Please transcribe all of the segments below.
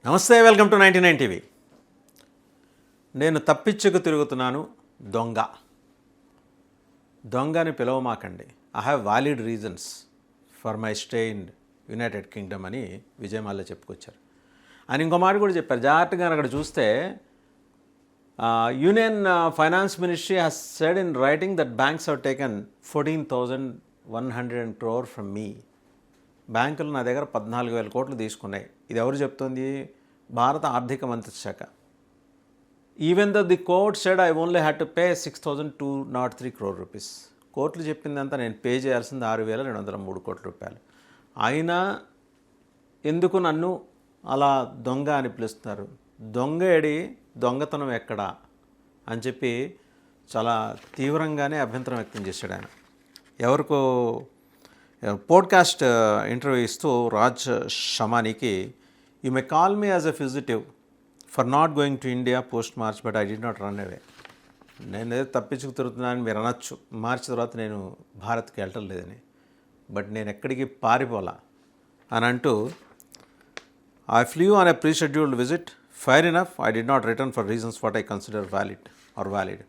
నమస్తే, welcome to 99 TV. నేను తప్పించుకు తిరుగుతున్నాను దొంగ అని పిలవమాకండి. I have valid reasons for my stay in United Kingdom అని విజయ్ మాల్యా చెప్పుకొచ్చారు. ఆయన ఇంకో మాట కూడా చెప్పారు. జాగ్రత్తగా అక్కడ చూస్తే union finance ministry has said in writing that banks have taken 14,100 crore from మీ. బ్యాంకులు నా దగ్గర 14,000 కోట్లు తీసుకున్నాయి. ఇది ఎవరు చెప్తుంది? భారత ఆర్థిక మంత్రిత్వ శాఖ. Even though the court said I only had to pay 6,203 crore rupees. కోర్టులు చెప్పిందంతా నేను పే చేయాల్సింది 6,203 కోట్ల రూపాయలు. అయినా ఎందుకు నన్ను అలా దొంగ అని పిలుస్తున్నారు? దొంగ ఏడి, దొంగతనం ఎక్కడా అని చెప్పి చాలా తీవ్రంగానే అభ్యంతరం వ్యక్తం చేశాడు ఆయన. ఎవరికో పోడ్కాస్ట్ ఇంటర్వ్యూ ఇస్తూ రాజ్ షమానీకి, you may call me as a fugitive for not going to India post March, but I did not run away. నేను ఏదో తప్పించుకు తిరుగుతున్నానని మీరు అనొచ్చు, మార్చి తర్వాత నేను భారత్కి వెళ్ళటం లేదని, బట్ నేను ఎక్కడికి పారిపోలా అని అంటూ, I flew on a prescheduled visit, fair enough, I did not return for reasons what I consider valid.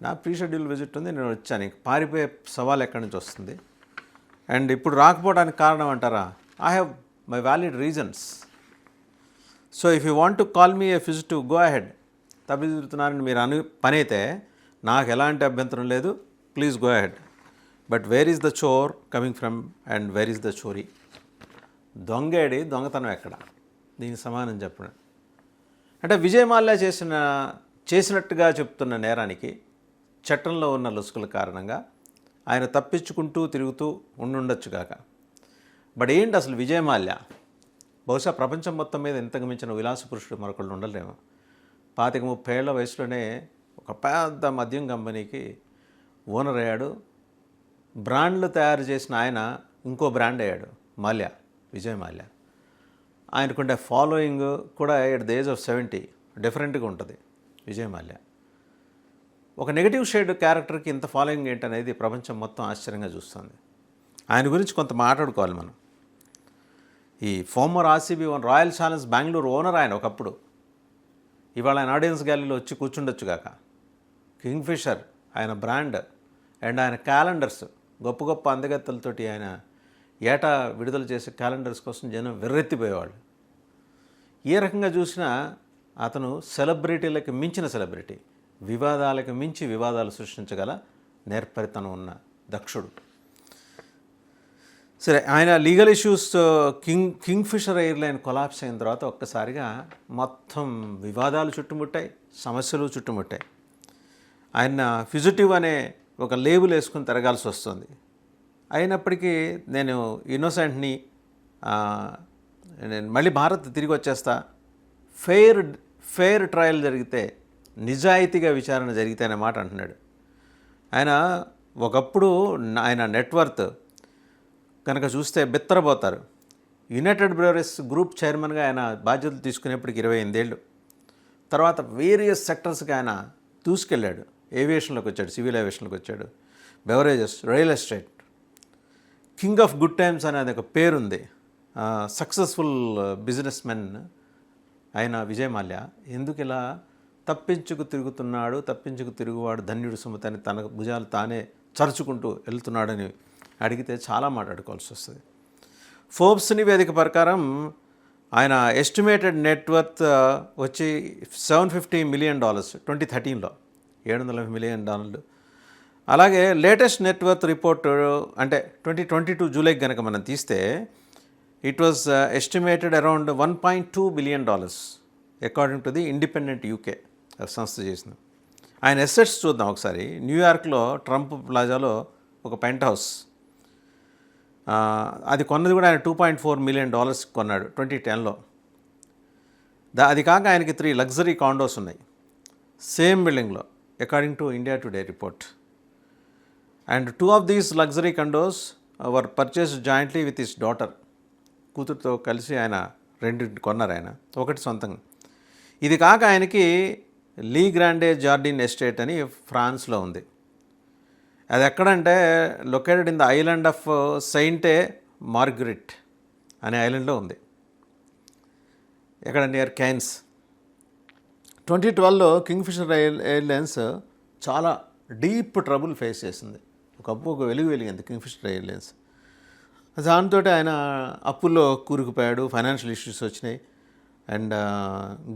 నా ప్రీషెడ్యూల్డ్ విజిట్ ఉంది, నేను వచ్చాను, ఇంక పారిపోయే సవాల్ ఎక్కడి నుంచి వస్తుంది? అండ్ ఇప్పుడు రాకపోవడానికి కారణం అంటారా? I have my valid reasons. So if you want to call me a fugitive, go ahead. తప్పిస్తున్నారని మీరు పని అయితే నాకు ఎలాంటి అభ్యంతరం లేదు, please go ahead. But where is the chor coming from and where is the chori? దొంగేడి, దొంగతనం ఎక్కడ? దీనికి సమానం చెప్పండి. అంటే విజయ్ మాల్యా చేసినట్టుగా చెప్తున్న నేరానికి చట్టంలో ఉన్న లొసుకుల కారణంగా ఆయన తప్పించుకుంటూ తిరుగుతూ ఉండుండొచ్చు కాక. బట్ ఏంటి అసలు విజయ్ మాల్యా? బహుశా ప్రపంచం మొత్తం మీద ఇంతకు మించిన విలాస పురుషుడు మరొకళ్ళు ఉండలేము. 25-30 ఏళ్ల వయసులోనే ఒక పెద్ద మద్యం కంపెనీకి ఓనర్ అయ్యాడు. బ్రాండ్లు తయారు చేసిన ఆయన ఇంకో బ్రాండ్ అయ్యాడు, విజయ్ మాల్యా. ఆయనకుండే ఫాలోయింగ్ కూడా ఎట్ ద ఏజ్ ఆఫ్ 70 డిఫరెంట్గా ఉంటుంది విజయ్ మాల్యా. ఒక నెగిటివ్ షేడ్ క్యారెక్టర్కి ఇంత ఫాలోయింగ్ ఏంటనేది ప్రపంచం మొత్తం ఆశ్చర్యంగా చూస్తుంది. ఆయన గురించి కొంత మాట్లాడుకోవాలి మనం. ఈ former RCB royal challenge Bengaluru owner ఆయన ఒకప్పుడు. ఇవాళ ఆయన ఆడియన్స్ గ్యాలరీలో వచ్చి కూర్చుండొచ్చు కాక. కింగ్ఫిషర్ ఆయన బ్రాండ్ అండ్ ఆయన క్యాలెండర్స్, గొప్ప గొప్ప అందగత్తెలతోటి ఆయన ఏటా విడుదల చేసే క్యాలెండర్స్ కోసం జనం వెర్రెత్తిపోయేవాళ్ళు. ఏ రకంగా చూసినా అతను సెలబ్రిటీలకు మించిన సెలబ్రిటీ, వివాదాలకు మించి వివాదాలు సృష్టించగల నేర్పరితనం ఉన్న దక్షుడు. సరే, ఆయన legal issues Kingfisher airline collapse అయిన తర్వాత ఒక్కసారిగా మొత్తం వివాదాలు చుట్టుముట్టాయి, సమస్యలు చుట్టుముట్టాయి. ఆయన ఫ్యూజిటివ్ అనే ఒక లేబుల్ వేసుకుని తిరగాల్సి వస్తుంది. అయినప్పటికీ నేను ఇన్నోసెంట్ని, నేను మళ్ళీ భారత్ తిరిగి వచ్చేస్తా, ఫెయిర్ ట్రయల్ జరిగితే, నిజాయితీగా విచారణ జరిగితే అనే మాట అంటున్నాడు. ఆయన ఒకప్పుడు ఆయన నెట్వర్త్ కనుక చూస్తే బిత్తరపోతారు. యునైటెడ్ బ్రూవరీస్ గ్రూప్ చైర్మన్గా ఆయన బాధ్యతలు తీసుకునేప్పటికి 28 ఏళ్ళు. తర్వాత వేరియస్ సెక్టర్స్కి ఆయన దూసుకెళ్ళాడు. ఏవియేషన్లోకి వచ్చాడు, సివిల్ ఏవియేషన్లోకి వచ్చాడు, beverages, real estate. King of good times అనేది ఒక పేరుంది. సక్సెస్ఫుల్ బిజినెస్ మెన్ ఆయన విజయ్ మాల్యా. ఎందుకు ఇలా తప్పించుకు తిరుగువాడు ధన్యుడు సుమతని తన భుజాలు తానే చరుచుకుంటూ వెళ్తున్నాడని అడిగితే చాలా మాట్లాడుకోవాల్సి వస్తుంది. ఫోర్బ్స్ నివేదిక ప్రకారం ఆయన ఎస్టిమేటెడ్ నెట్వర్త్ వచ్చి $750 million 2013లో, $750 million. అలాగే లేటెస్ట్ నెట్వర్త్ రిపోర్ట్ అంటే 2022 జూలైకి కనుక మనం తీస్తే it was estimated around $1.2 billion according to the independent UK సంస్థ చేసింది. ఆయన ఎసెట్స్ చూద్దాం ఒకసారి. న్యూయార్క్లో ట్రంప్ ప్లాజాలో ఒక పెంట్ హౌస్, అది కొన్నది కూడా ఆయన $2.4 million కొన్నాడు 2010లో. అది కాక ఆయనకి 3 లగ్జరీ కాండోస్ ఉన్నాయి సేమ్ బిల్డింగ్లో according to India today report. And 2 of these luxury condos were purchased jointly with his daughter. కూతురుతో కలిసి ఆయన 2 కొన్నారు ఆయన, ఒకటి సొంతంగా. ఇది కాక ఆయనకి లీ గ్రాండే జార్డిన్ ఎస్టేట్ అని ఫ్రాన్స్లో ఉంది. అది ఎక్కడంటే located in the island of Sainte Margaret అనే ఐలాండ్లో ఉంది. ఎక్కడ నియర్ కైన్స్. 2012లో కింగ్ఫిషర్ ఎయిర్లైన్స్ చాలా డీప్ ట్రబుల్ ఫేస్ చేసింది. ఒక వెలుగు వెలిగింది కింగ్ఫిషర్ ఎయిర్లైన్స్. దాంతో ఆయన అప్పుల్లో కూరుకుపోయాడు, ఫైనాన్షియల్ ఇష్యూస్ వచ్చినాయి. అండ్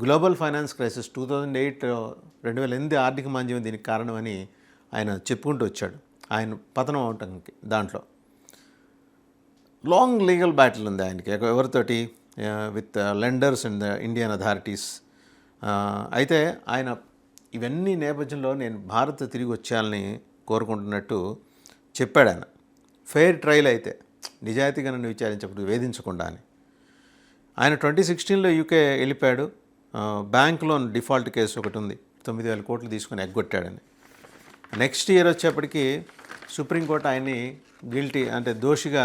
గ్లోబల్ ఫైనాన్స్ క్రైసిస్ 2008 ఆర్థిక మాంద్యం దీనికి కారణమని ఆయన చెప్పుకుంటూ వచ్చాడు. ఆయన పతనం అవటానికి దాంట్లో లాంగ్ లీగల్ బ్యాటిల్ ఉంది ఆయనకి ఎవరితోటి, with lenders and Indian authorities. అయితే ఆయన ఇవన్నీ నేపథ్యంలో నేను భారత్ తిరిగి వచ్చేయాలని కోరుకుంటున్నట్టు చెప్పాడు ఆయన. ఫెయిర్ ట్రయల్ అయితే నిజాయితీగా నన్ను విచారించప్పుడు వేధించకుండా అని. ఆయన 2016లో యూకే వెళ్ళిపోయాడు. బ్యాంక్ లోన్ డిఫాల్ట్ కేసు ఒకటి ఉంది, 9,000 కోట్లు తీసుకొని ఎగ్గొట్టాడని. నెక్స్ట్ ఇయర్ వచ్చేప్పటికి సుప్రీంకోర్టు ఆయన్ని గిల్టీ అంటే దోషిగా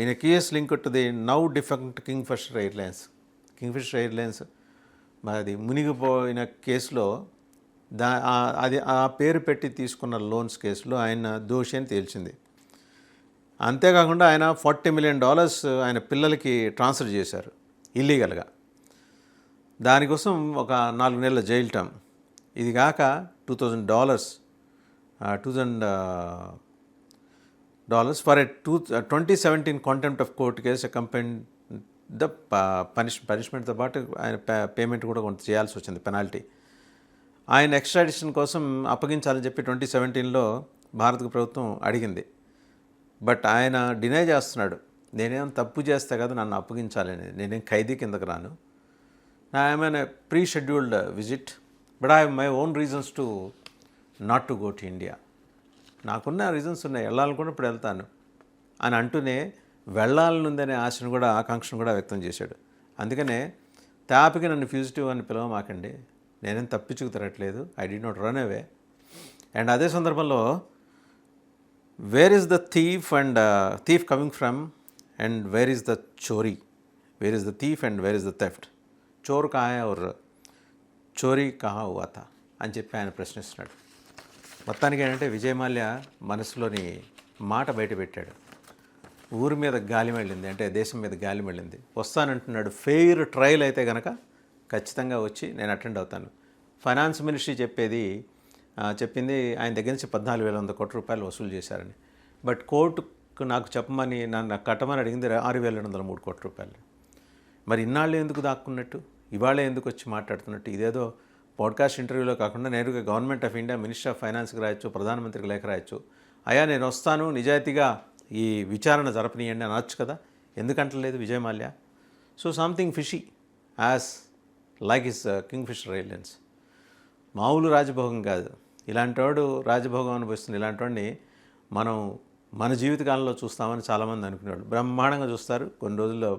in a case link to the now defect Kingfisher airlines అది మునిగిపోయిన కేసులో అది ఆ పేరు పెట్టి తీసుకున్న లోన్స్ కేసులో ఆయన దోషి అని తేల్చింది. అంతేకాకుండా ఆయన $40 million ఆయన పిల్లలకి ట్రాన్స్ఫర్ చేశారు ఇల్లీగల్గా. దానికోసం ఒక 4 నెలల జైలు టర్మ్. ఇది కాక $2,000 for 2017 contempt of court case accompany the పనిష్మెంట్తో పాటు ఆయన పేమెంట్ కూడా కొంత చేయాల్సి వచ్చింది, పెనాల్టీ. ఆయన ఎక్స్ట్రాడిషన్ కోసం అప్పగించాలని చెప్పి 2017లో భారత ప్రభుత్వం అడిగింది. బట్ ఆయన డినై చేస్తున్నాడు, నేనేం తప్పు చేస్తే కదా నన్ను అప్పగించాలని, నేనేం ఖైదీ కిందకు రాను, I'm N pre scheduled visit, but I have my own reasons to not to go to India. నాకున్న రీజన్స్ ఉన్నాయి, వెళ్ళాలనుకున్న ఇప్పుడు వెళ్తాను అని అంటూనే వెళ్ళాలనుందనే ఆశను కూడా ఆకాంక్షను కూడా వ్యక్తం చేశాడు. అందుకనే తాపికి నన్ను ఫ్యూజిటివ్ అని పిలవమాకండి, నేనేం తప్పించుకు తిరగట్లేదు, I did not run away. And అదే సందర్భంలో where is the thief coming from and where is the chori, where is the thief and where is the theft, చోర్ కహా హై ఔర్ చోరీ కహా హువా థా అని చెప్పి ఆయన ప్రశ్నిస్తున్నాడు. మొత్తానికి ఏంటంటే విజయ్ మాల్యా మనసులోని మాట బయట పెట్టాడు. ఊరి మీద గాలి వెళ్ళింది, అంటే దేశం మీద గాలి వెళ్ళింది. వస్తానంటున్నాడు, ఫెయిర్ ట్రయల్ అయితే కనుక ఖచ్చితంగా వచ్చి నేను అటెండ్ అవుతాను. ఫైనాన్స్ మినిస్ట్రీ చెప్పింది ఆయన దగ్గర నుంచి 14,100 కోట్ల రూపాయలు వసూలు చేశారని. బట్ కోర్టుకు నాకు చెప్పమని నన్ను కట్టమని అడిగింది 6,203 కోట్ల రూపాయలు. మరి ఇన్నాళ్ళు ఎందుకు దాక్కున్నట్టు, ఇవాళే ఎందుకు వచ్చి మాట్లాడుతున్నట్టు? ఇదేదో పాడ్కాస్ట్ ఇంటర్వ్యూలో కాకుండా నేరుగా government of India minister of ఫైనాన్స్కి రాయొచ్చు, ప్రధానమంత్రికి లేఖ రాయొచ్చు. అయ్యా నేను వస్తాను, నిజాయితీగా ఈ విచారణ జరపనీయండి అనొచ్చు కదా, ఎందుకంటలేదు Vijay Mallya? So something fishy as like his Kingfisher Airlines. మామూలు రాజభోగం కాదు, ఇలాంటి వాడు రాజభోగం అనిపిస్తుంది. ఇలాంటి వాడిని మనం మన జీవితకాలంలో చూస్తామని చాలామంది అనుకునేవాళ్ళు. బ్రహ్మాండంగా చూస్తారు, కొన్ని రోజుల్లో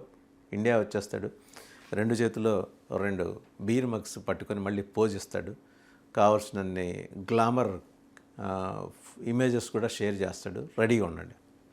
ఇండియా వచ్చేస్తాడు, 2 చేతుల్లో 2 బీర్ మగ్స్ పట్టుకొని మళ్ళీ పోజ్ ఇస్తాడు, కావాల్సినన్ని గ్లామర్ ఇమేజెస్ కూడా షేర్ చేస్తాడు. రెడీగా ఉండండి.